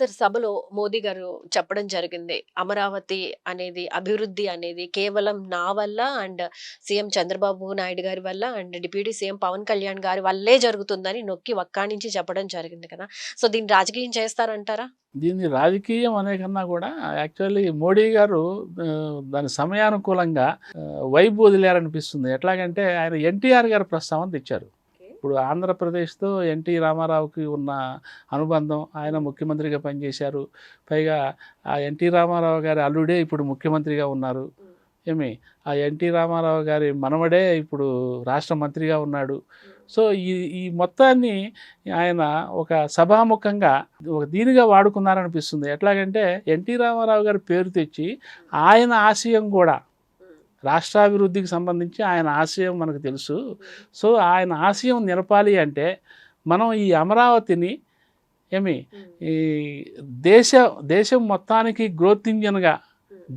Sir సభలో మోదీ గారు చెప్పడం జరిగింది. అమరావతి అనేది, అభివృద్ధి అనేది కేవలం నా వల్ల అండ్ సీఎం చంద్రబాబు నాయుడు గారి వల్ల and deputy CM Pawan Kalyan గారి వల్లే జరుగుతుందని నొక్కి వక్కాణించి చెప్పడం జరిగింది కదా! సో, దీన్ని రాజకీయం చేస్తారంటారా? దీన్ని రాజకీయం అనే కన్నా కూడా యాక్చువల్లీ మోడీ గారు దాని సమయానుకూలంగా వైబ్ వదిలారనిపిస్తుంది. ఎట్లాగంటే ఆయన ఎన్టీఆర్ గారి ప్రస్తావన తెచ్చారు. ఇప్పుడు ఆంధ్రప్రదేశ్తో ఎన్టీ రామారావుకి ఉన్న అనుబంధం, ఆయన ముఖ్యమంత్రిగా పనిచేశారు. పైగా ఆ ఎన్టీ రామారావు గారి అల్లుడే ఇప్పుడు ముఖ్యమంత్రిగా ఉన్నారు. ఏమి ఆ ఎన్టీ రామారావు గారి మనవడే ఇప్పుడు రాష్ట్ర మంత్రిగా ఉన్నాడు. సో ఈ మొత్తాన్ని ఆయన ఒక సభాముఖంగా ఒక దీనిగా వాడుకున్నారనిపిస్తుంది. ఎట్లాగంటే ఎన్టీ రామారావు గారి పేరు తెచ్చి ఆయన ఆశయం కూడా రాష్ట్రాభివృద్ధికి సంబంధించి ఆయన ఆశయం మనకు తెలుసు. సో ఆయన ఆశయం నిలపాలి అంటే మనం ఈ అమరావతిని ఏమి ఈ దేశం మొత్తానికి గ్రోత్ ఇంజన్గా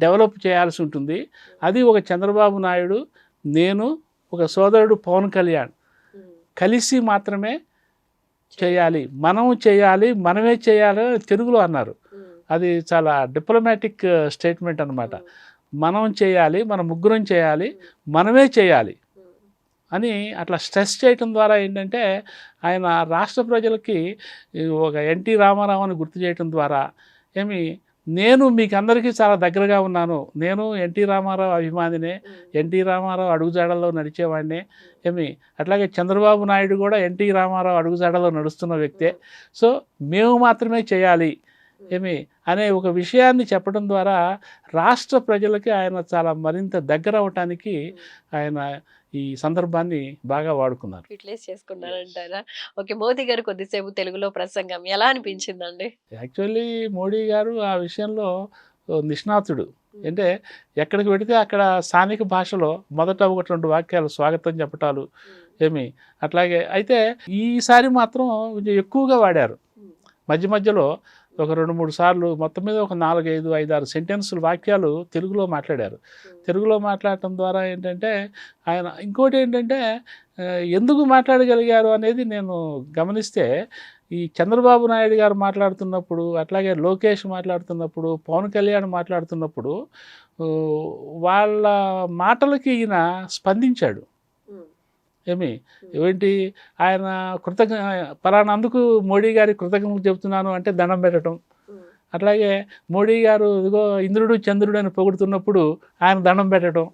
డెవలప్ చేయాల్సి ఉంటుంది. అది ఒక చంద్రబాబు నాయుడు, నేను, ఒక సోదరుడు పవన్ కళ్యాణ్ కలిసి మాత్రమే చేయాలి. మనమే చేయాలి తెలుగులో అన్నారు. అది చాలా డిప్లొమాటిక్ స్టేట్మెంట్ అన్నమాట. మనం చేయాలి, మన ముగ్గురం చేయాలి, మనమే చేయాలి అని అట్లా స్ట్రెస్ చేయటం ద్వారా ఏంటంటే ఆయన రాష్ట్ర ప్రజలకి ఒక ఎన్టీ రామారావు అని గుర్తు చేయటం ద్వారా నేను మీకు అందరికీ చాలా దగ్గరగా ఉన్నాను, నేను ఎన్టీ రామారావు అభిమానినే, ఎన్టీ రామారావు అడుగుజాడల్లో నడిచేవాడినే. అట్లాగే చంద్రబాబు నాయుడు కూడా ఎన్టీ రామారావు అడుగుజాడల్లో నడుస్తున్న వ్యక్తే. సో మేము మాత్రమే చేయాలి అనే ఒక విషయాన్ని చెప్పడం ద్వారా రాష్ట్ర ప్రజలకి ఆయన చాలా మరింత దగ్గర అవటానికి ఆయన ఈ సందర్భాన్ని బాగా వాడుకున్నారు. యూటిలైజ్ చేసుకున్నారంటారా? ఓకే. మోదీ గారు కొద్దిసేపు తెలుగులో ప్రసంగం ఎలా అనిపించిందండి? యాక్చువల్లీ మోడీ గారు ఆ విషయంలో నిష్ణాతుడు. అంటే ఎక్కడికి వెడితే అక్కడ స్థానిక భాషలో మొదట 1-2 వాక్యాలు స్వాగతం చెప్పటాలు అట్లాగే. అయితే ఈసారి మాత్రం కొంచెం ఎక్కువగా వాడారు. మధ్య మధ్యలో ఒక 2-3 సార్లు మొత్తం మీద ఒక 4-5-6 సెంటెన్సులు వాక్యాలు తెలుగులో మాట్లాడారు. తెలుగులో మాట్లాడటం ద్వారా ఏంటంటే ఆయన ఇంకోటి ఏంటంటే ఎందుకు మాట్లాడగలిగారు అనేది నేను గమనిస్తే ఈ చంద్రబాబు నాయుడు గారు మాట్లాడుతున్నప్పుడు, అట్లాగే లోకేష్ మాట్లాడుతున్నప్పుడు, పవన్ కళ్యాణ్ మాట్లాడుతున్నప్పుడు వాళ్ళ మాటలకి ఈయన స్పందించాడు. ఏంటి ఆయన పలానందుకు మోడీ గారి కృతజ్ఞతలు చెబుతున్నాను అంటే దండం పెట్టడం. అట్లాగే మోడీ గారు ఇదిగో ఇంద్రుడు చంద్రుడు అని పొగుడుతున్నప్పుడు ఆయన దండం పెట్టడం.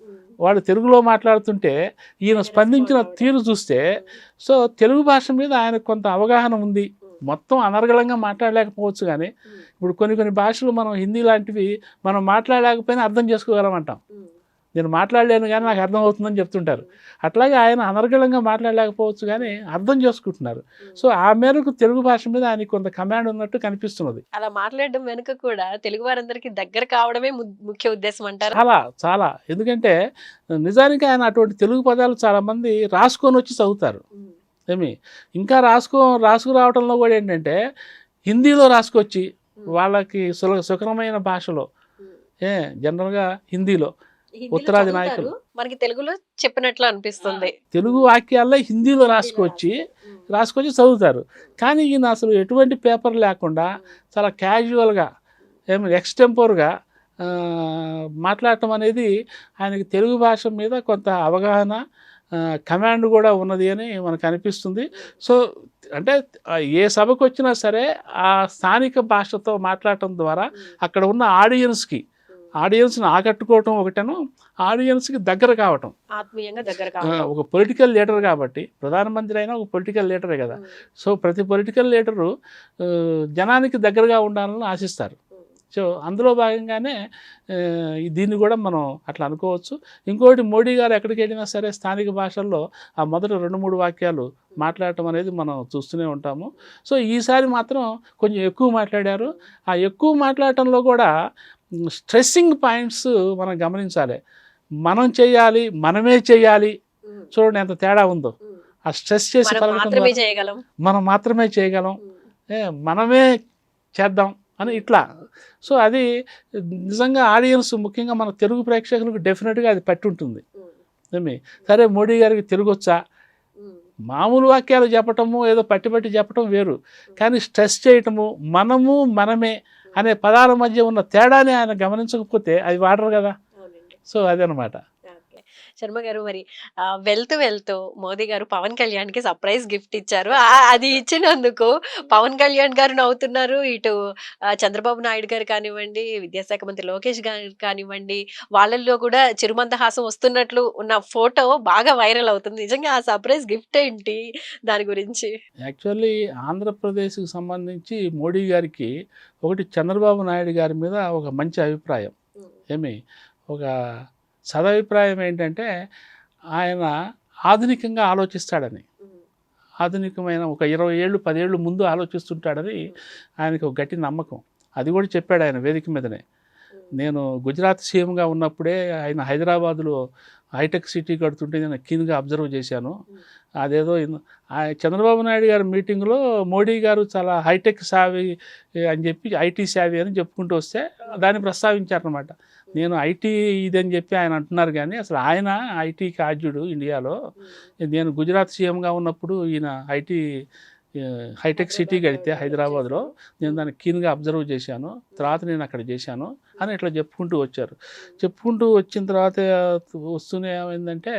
వాళ్ళు తెలుగులో మాట్లాడుతుంటే ఈయన స్పందించిన తీరు చూస్తే సో తెలుగు భాష మీద ఆయనకు కొంత అవగాహన ఉంది. మొత్తం అనర్గళంగా మాట్లాడలేకపోవచ్చు, కానీ ఇప్పుడు కొన్ని భాషలు మనం హిందీ లాంటివి మనం మాట్లాడలేకపోయినా అర్థం చేసుకోగలమంటాం. నేను మాట్లాడలేను కానీ నాకు అర్థం అవుతుందని చెప్తుంటారు. అట్లాగే ఆయన అనర్గళంగా మాట్లాడలేకపోవచ్చు కానీ అర్థం చేసుకుంటున్నారు. సో ఆ మేరకు తెలుగు భాష మీద ఆయనకి కొంత కమాండ్ ఉన్నట్టు కనిపిస్తున్నది. అలా మాట్లాడడం వెనుక కూడా తెలుగు వారందరికీ దగ్గర కావడమే ముఖ్య ఉద్దేశం అంటారు. చాలా ఎందుకంటే నిజానికి ఆయన అటువంటి తెలుగు పదాలు చాలా మంది రాసుకొని వచ్చి చదువుతారు. ఇంకా రాసుకురావడంలో కూడా ఏంటంటే హిందీలో రాసుకొచ్చి వాళ్ళకి సులభమైన భాషలో జనరల్గా హిందీలో ఉత్తరాది నాయకులు మనకి తెలుగులో చెప్పినట్లు అనిపిస్తుంది. తెలుగు వాక్యాల్లో హిందీలో రాసుకొచ్చి చదువుతారు. కానీ ఈయన అసలు ఎటువంటి పేపర్ లేకుండా చాలా క్యాజువల్గా ఎక్స్టెంపోర్గా మాట్లాడటం అనేది ఆయనకి తెలుగు భాష మీద కొంత అవగాహన, కమాండ్ కూడా ఉన్నది అని మనకు అనిపిస్తుంది. సో అంటే ఏ సభకు వచ్చినా సరే ఆ స్థానిక భాషతో మాట్లాడటం ద్వారా అక్కడ ఉన్న ఆడియన్స్ని ఆకట్టుకోవటం ఒకటేను, ఆడియన్స్కి దగ్గర కావటం, ఆత్మీయంగా దగ్గర కావటం. ఒక పొలిటికల్ లీడర్ కాబట్టి, ప్రధానమంత్రి అయినా ఒక పొలిటికల్ లీడరే కదా. సో ప్రతి పొలిటికల్ లీడరు జనానికి దగ్గరగా ఉండాలని ఆశిస్తారు. సో అందులో భాగంగానే దీన్ని కూడా మనం అట్లా అనుకోవచ్చు. ఇంకోటి మోడీ గారు ఎక్కడికి వెళ్ళినా సరే స్థానిక భాషల్లో ఆ మొదటి 2-3 వాక్యాలు మాట్లాడటం అనేది మనం చూస్తూనే ఉంటాము. సో ఈసారి మాత్రం కొంచెం ఎక్కువ మాట్లాడారు. ఆ ఎక్కువ మాట్లాడటంలో కూడా స్ట్రెస్సింగ్ పాయింట్స్ మనం గమనించాలి. మనమే చేయాలి. చూడండి ఎంత తేడా ఉందో. ఆ స్ట్రెస్ చేసి మనం మాత్రమే చేయగలం, మనమే చేద్దాం అని ఇట్లా. సో అది నిజంగా ఆడియన్స్, ముఖ్యంగా మన తెలుగు ప్రేక్షకులకు డెఫినెట్గా అది పట్టి ఉంటుంది. సరే మోడీ గారికి తెలుగు వచ్చా, మామూలు వాక్యాలు చెప్పటము ఏదో పట్టి చెప్పటం వేరు, కానీ స్ట్రెస్ చేయటము మనము మనమే అనే పదాల మధ్య ఉన్న తేడాని ఆయన గమనించకపోతే అది వాడరు కదా. సో అదనమాట. శర్మ గారు, మరి వెళ్తూ వెళ్తూ మోదీ గారు పవన్ కళ్యాణ్కి సర్ప్రైజ్ గిఫ్ట్ ఇచ్చారు. అది ఇచ్చినందుకు పవన్ కళ్యాణ్ గారు నవ్వుతున్నారు, ఇటు చంద్రబాబు నాయుడు గారు కానివ్వండి, విద్యాశాఖ మంత్రి లోకేష్ గారు కానివ్వండి, వాళ్ళల్లో కూడా చిరుమందహాసం వస్తున్నట్లు ఉన్న ఫోటో బాగా వైరల్ అవుతుంది. నిజంగా ఆ సర్ప్రైజ్ గిఫ్ట్ ఏంటి, దాని గురించి? యాక్చువల్లీ ఆంధ్రప్రదేశ్కి సంబంధించి మోడీ గారికి ఒకటి చంద్రబాబు నాయుడు గారి మీద ఒక మంచి అభిప్రాయం. ఏమి ఒక సదభిప్రాయం ఏంటంటే ఆయన ఆధునికంగా ఆలోచిస్తాడని, ఆధునికమైన ఒక 20 ఏళ్ళు 10 ఏళ్ళు ముందు ఆలోచిస్తుంటాడని ఆయనకు ఒక గట్టి నమ్మకం. అది కూడా చెప్పాడు ఆయన వేదిక మీదనే. నేను గుజరాత్ సీఎంగా ఉన్నప్పుడే ఆయన హైదరాబాదులో హైటెక్ సిటీ కడుతుంటే నేను కీన్గా అబ్జర్వ్ చేశాను. అదేదో చంద్రబాబు నాయుడు గారి మీటింగ్లో మోడీ గారు చాలా హైటెక్ సావి అని చెప్పి, ఐటీ సావి అని చెప్పుకుంటూ వస్తే దాన్ని ప్రస్తావించారనమాట. నేను ఐటీ ఇదని చెప్పి ఆయన అంటున్నారు, కానీ అసలు ఆయన ఐటీకి ఆద్యుడు ఇండియాలో. నేను గుజరాత్ సీఎంగా ఉన్నప్పుడు ఈయన ఐటీ హైటెక్ సిటీ కడితే హైదరాబాద్లో నేను దాన్ని కీన్గా అబ్జర్వ్ చేశాను, తర్వాత నేను అక్కడ చేశాను అని ఇట్లా చెప్పుకుంటూ వచ్చారు. చెప్పుకుంటూ వచ్చిన తర్వాత వస్తూనే ఏమైందంటే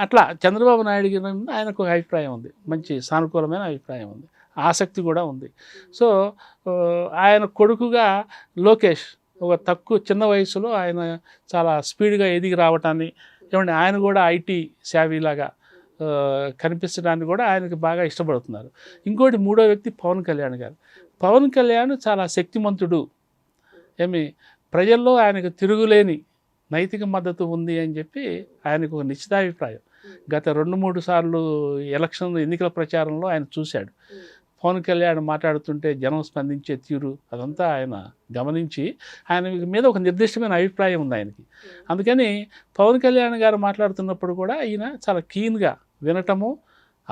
అట్లా చంద్రబాబు నాయుడు గారి మీద ఆయనకు ఒక అభిప్రాయం ఉంది, మంచి సానుకూలమైన అభిప్రాయం ఉంది, ఆసక్తి కూడా ఉంది. సో ఆయన కొడుకుగా లోకేష్ ఒక చిన్న వయసులో ఆయన చాలా స్పీడ్గా ఎదిగి రావటాన్ని, ఏమంటే ఆయన కూడా ఐటీ సేవీలాగా కనిపించడానికి కూడా ఆయనకి బాగా ఇష్టపడుతున్నారు. ఇంకోటి మూడో వ్యక్తి పవన్ కళ్యాణ్ గారు. పవన్ కళ్యాణ్ చాలా శక్తిమంతుడు, ప్రజల్లో ఆయనకు తిరుగులేని నైతిక మద్దతు ఉంది అని చెప్పి ఆయనకు ఒక నిశ్చితాభిప్రాయం. గత 2-3 సార్లు ఎన్నికల ప్రచారంలో ఆయన చూశాడు. పవన్ కళ్యాణ్ మాట్లాడుతుంటే జనం స్పందించే తీరు అదంతా ఆయన గమనించి ఆయన మీద ఒక నిర్దిష్టమైన అభిప్రాయం ఉంది ఆయనకి. అందుకని పవన్ కళ్యాణ్ గారు మాట్లాడుతున్నప్పుడు కూడా ఈయన చాలా కీన్గా వినటము,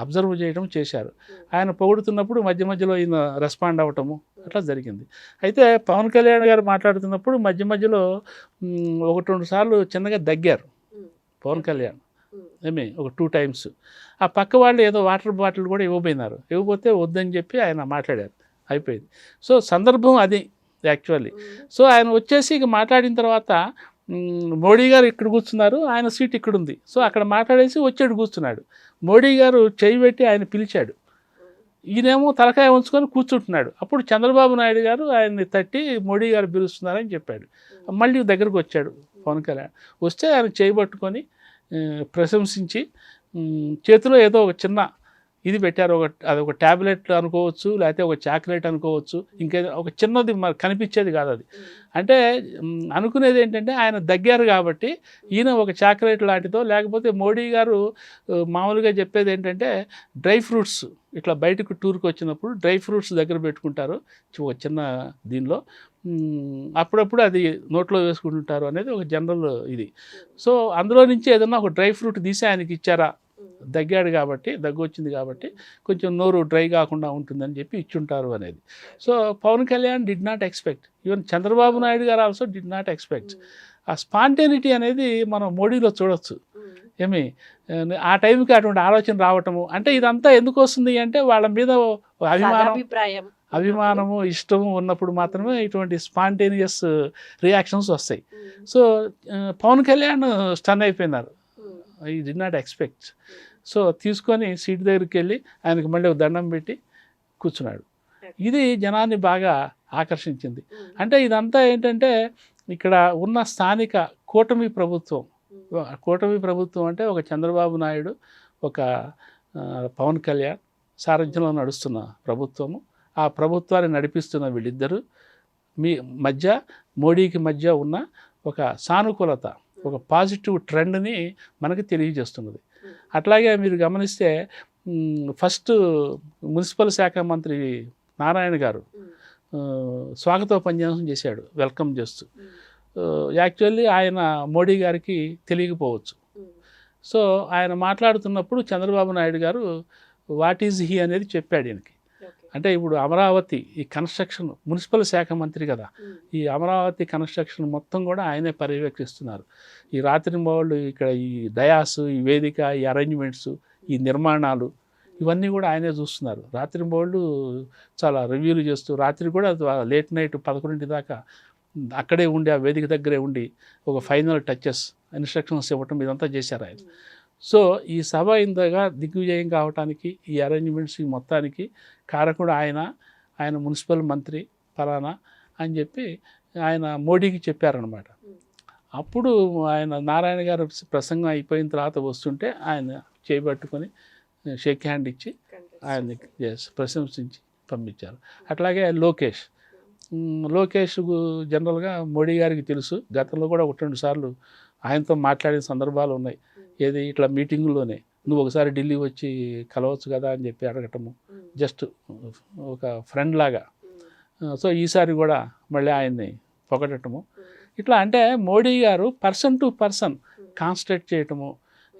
అబ్జర్వ్ చేయడం చేశారు. ఆయన పొగుడుతున్నప్పుడు మధ్య మధ్యలో ఈయన రెస్పాండ్ అవ్వటము అట్లా జరిగింది. అయితే పవన్ కళ్యాణ్ గారు మాట్లాడుతున్నప్పుడు మధ్యలో 1-2 సార్లు చిన్నగా దగ్గారు పవన్ కళ్యాణ్, ఒక 2 టైమ్స్. ఆ పక్క వాళ్ళు ఏదో వాటర్ బాటిల్ కూడా ఇవ్వబోతే వద్దని చెప్పి ఆయన మాట్లాడారు, అయిపోయింది. సో సందర్భం అది యాక్చువల్లీ. సో ఆయన వచ్చేసి ఇక మాట్లాడిన తర్వాత మోడీ గారు ఇక్కడ కూర్చున్నారు, ఆయన సీట్ ఇక్కడ ఉంది. సో అక్కడ మాట్లాడేసి వచ్చాడు కూర్చున్నాడు. మోడీ గారు చేయి పెట్టి ఆయన పిలిచాడు, ఈయనేమో తలకాయ ఉంచుకొని కూర్చుంటున్నాడు. అప్పుడు చంద్రబాబు నాయుడు గారు ఆయన్ని తట్టి మోడీ గారు పిలుస్తున్నారని చెప్పాడు. మళ్ళీ దగ్గరకు వచ్చాడు పవన్ కళ్యాణ్. వస్తే ఆయన చేయి పట్టుకొని ప్రశంసించి చేతిలో ఏదో ఒక చిన్న ఇది పెట్టారు, అది ఒక ట్యాబ్లెట్ అనుకోవచ్చు, లేకపోతే ఒక చాక్లెట్ అనుకోవచ్చు, ఇంకేదో ఒక చిన్నది మరి కనిపించేది కాదు అది. అంటే అనుకునేది ఏంటంటే ఆయన దగ్గర కాబట్టి ఈయన ఒక చాక్లెట్ లాంటిదో, లేకపోతే మోడీ గారు మామూలుగా చెప్పేది ఏంటంటే డ్రై ఫ్రూట్స్ ఇట్లా బయటకు టూర్కి వచ్చినప్పుడు డ్రై ఫ్రూట్స్ దగ్గర పెట్టుకుంటారు ఒక చిన్న దీనిలో, అప్పుడప్పుడు అది నోట్లో వేసుకుంటుంటారు అనేది ఒక జనరల్ ఇది. సో అందులో నుంచి ఏదన్నా ఒక డ్రై ఫ్రూట్ తీసి ఆయనకి ఇచ్చారా, దగ్గాడు కాబట్టి, దగ్గు వచ్చింది కాబట్టి కొంచెం నోరు డ్రై కాకుండా ఉంటుందని చెప్పి ఇచ్చుంటారు అనేది. So Pawan Kalyan did not expect, even Chandrababu Naidu గారు ఆల్సో డిడ్ నాట్ ఎక్స్పెక్ట్. ఆ స్పాంటేనిటీ అనేది మనం మోడీలో చూడొచ్చు. ఆ టైంకి అటువంటి ఆలోచన రావటము, అంటే ఇదంతా ఎందుకు వస్తుంది అంటే వాళ్ళ మీద అభిమానము ఇష్టము ఉన్నప్పుడు మాత్రమే ఇటువంటి స్పాంటేనియస్ రియాక్షన్స్ వస్తాయి. సో పవన్ కళ్యాణ్ స్టన్ అయిపోయినారు, ఈ డి నాట్ ఎక్స్పెక్ట్. సో తీసుకొని సీట్ దగ్గరికి వెళ్ళి ఆయనకు మళ్ళీ ఒక దండం పెట్టి కూర్చున్నాడు. ఇది జనాన్ని బాగా ఆకర్షించింది. అంటే ఇదంతా ఏంటంటే ఇక్కడ ఉన్న స్థానిక కూటమి ప్రభుత్వం అంటే ఒక చంద్రబాబు నాయుడు, ఒక పవన్ కళ్యాణ్ సారథ్యంలో నడుస్తున్న ప్రభుత్వము, ఆ ప్రభుత్వాన్ని నడిపిస్తున్న వీళ్ళిద్దరూ మధ్య మోడీకి మధ్య ఉన్న ఒక సానుకూలత, ఒక పాజిటివ్ ట్రెండ్ని మనకి తెలియజేస్తున్నది. అట్లాగే మీరు గమనిస్తే ఫస్ట్ మున్సిపల్ శాఖ మంత్రి నారాయణ గారు స్వాగతోపన్యాసం చేశాడు, వెల్కమ్ చేస్తూ. యాక్చువల్లీ ఆయన మోడీ గారికి తెలియకపోవచ్చు. సో ఆయన మాట్లాడుతున్నప్పుడు చంద్రబాబు నాయుడు గారు వాట్ ఈజ్ హీ అనేది చెప్పాడు ఈయనకి. అంటే ఇప్పుడు అమరావతి ఈ కన్స్ట్రక్షన్, మున్సిపల్ శాఖ మంత్రి కదా, ఈ అమరావతి కన్స్ట్రక్షన్ మొత్తం కూడా ఆయనే పర్యవేక్షిస్తున్నారు. ఈ రాత్రి వాళ్ళు ఇక్కడ ఈ డయాస్, ఈ వేదిక, ఈ అరేంజ్మెంట్స్, ఈ నిర్మాణాలు ఇవన్నీ కూడా ఆయనే చూస్తున్నారు. రాత్రి బోళ్ళు చాలా రివ్యూలు చేస్తూ రాత్రి కూడా లేట్ నైట్ 11 దాకా అక్కడే ఉండి ఆ వేదిక దగ్గరే ఉండి ఒక ఫైనల్ టచెస్ ఇన్స్ట్రక్షన్స్ ఇవ్వటం ఇదంతా చేశారు ఆయన. సో ఈ సభ ఇంతగా దిగ్విజయం కావటానికి ఈ అరేంజ్మెంట్స్ మొత్తానికి కారకుడు ఆయన మున్సిపల్ మంత్రి ఫలానా అని చెప్పి ఆయన మోడీకి చెప్పారనమాట. అప్పుడు ఆయన నారాయణ గారు ప్రసంగం అయిపోయిన తర్వాత వస్తుంటే ఆయన చేపట్టుకొని షేక్ హ్యాండ్ ఇచ్చి ఆయన్ని ప్రశంసించి పంపించారు. అట్లాగే లోకేష్ జనరల్గా మోడీ గారికి తెలుసు. గతంలో కూడా 1-2 సార్లు ఆయనతో మాట్లాడిన సందర్భాలు ఉన్నాయి. ఏది ఇట్లా మీటింగుల్లోనే నువ్వు ఒకసారి ఢిల్లీ వచ్చి కలవచ్చు కదా అని చెప్పి అడగటము, జస్ట్ ఒక ఫ్రెండ్ లాగా. సో ఈసారి కూడా మళ్ళీ ఆయన్ని పొగడటము. ఇట్లా అంటే మోడీ గారు పర్సన్ టు పర్సన్ కాన్సన్ట్రేట్ చేయటము.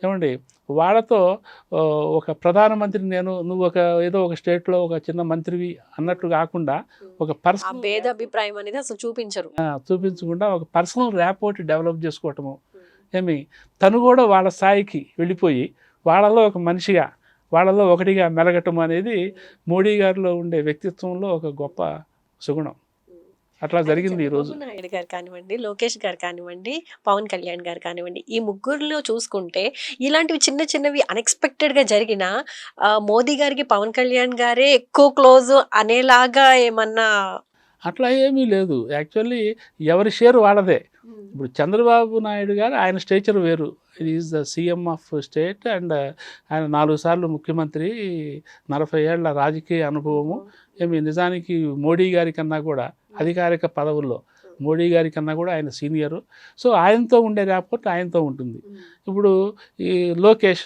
ఏమండి వాళ్ళతో ఒక ప్రధానమంత్రి నువ్వు ఏదో ఒక స్టేట్లో ఒక చిన్న మంత్రివి అన్నట్లు కాకుండా ఒక పర్సనల్ భేదాభిప్రాయం అనేది అసలు చూపించకుండా ఒక పర్సనల్ ర్యాపోర్ట్ డెవలప్ చేసుకోవటము. తను కూడా వాళ్ళ స్థాయికి వెళ్ళిపోయి వాళ్ళలో ఒక మనిషిగా వాళ్ళలో ఒకటిగా మెలగటం అనేది మోడీ గారిలో ఉండే వ్యక్తిత్వంలో ఒక గొప్ప సుగుణం. అట్లా జరిగింది ఈరోజు. నాయుడు గారు కానివ్వండి, లోకేష్ గారు కానివ్వండి, పవన్ కళ్యాణ్ గారు కానివ్వండి, ఈ ముగ్గురులో చూసుకుంటే ఇలాంటివి చిన్న చిన్నవి అన్ఎక్స్పెక్టెడ్గా జరిగిన మోదీ గారికి పవన్ కళ్యాణ్ గారే ఎక్కువ క్లోజ్ అనేలాగా ఏమన్నా? అట్లా ఏమీ లేదు. యాక్చువల్లీ ఎవరి షేర్ వాళ్ళదే. ఇప్పుడు చంద్రబాబు నాయుడు గారు ఆయన స్టేచర్ వేరు. Is the CM of state and ఆయన 4 సార్లు ముఖ్యమంత్రి, 40 ఏళ్ల రాజకీయ అనుభవము. నిజానికి మోడీ గారి కన్నా కూడా అధికారిక పదవుల్లో మోడీ గారి కన్నా కూడా ఆయన సీనియరు. సో ఆయనతో ఉండే ర్యాపోర్ట్ ఆయనతో ఉంటుంది. ఇప్పుడు ఈ Lokesh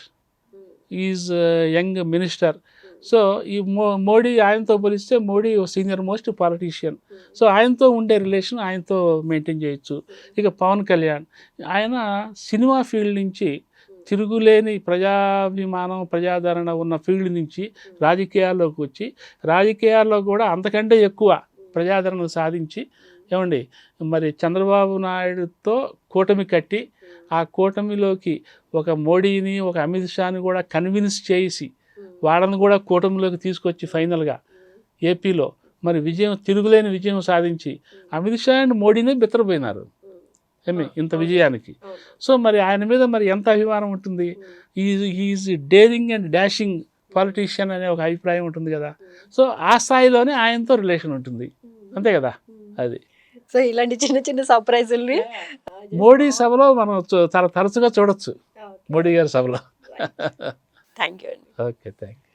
is young minister. So ఈ మోడీ ఆయనతో పోలిస్తే Modi senior most politician. So ఆయనతో ఉండే రిలేషన్ ఆయనతో మెయింటైన్ చేయొచ్చు. ఇక పవన్ కళ్యాణ్ ఆయన సినిమా ఫీల్డ్ నుంచి తిరుగులేని ప్రజాభిమానం ప్రజాదరణ ఉన్న ఫీల్డ్ నుంచి రాజకీయాల్లోకి వచ్చి రాజకీయాల్లో కూడా అంతకంటే ఎక్కువ ప్రజాదరణ సాధించి మరి చంద్రబాబు నాయుడుతో కూటమి కట్టి ఆ కూటమిలోకి ఒక మోడీని ఒక అమిత్ షాని కూడా కన్విన్స్ చేసి వాళ్ళని కూడా కూటమిలోకి తీసుకొచ్చి ఫైనల్గా ఏపీలో మరి తిరుగులేని విజయం సాధించి అమిత్ షా అండ్ మోడీనే బెత్తరపోయినారు ఇంత విజయానికి. సో మరి ఆయన మీద మరి ఎంత అభిమానం ఉంటుంది. Is daring and dashing politician అనే ఒక అభిప్రాయం ఉంటుంది కదా. సో ఆ స్థాయిలోనే ఆయనతో రిలేషన్ ఉంటుంది, అంతే కదా. అది సో ఇలాంటి చిన్న చిన్న సర్ప్రైజుల్ని మోడీ సభలో మనం చాలా తరచుగా చూడొచ్చు. మోడీ గారి సభలో. థ్యాంక్ యూ అండి. Okay, thank you.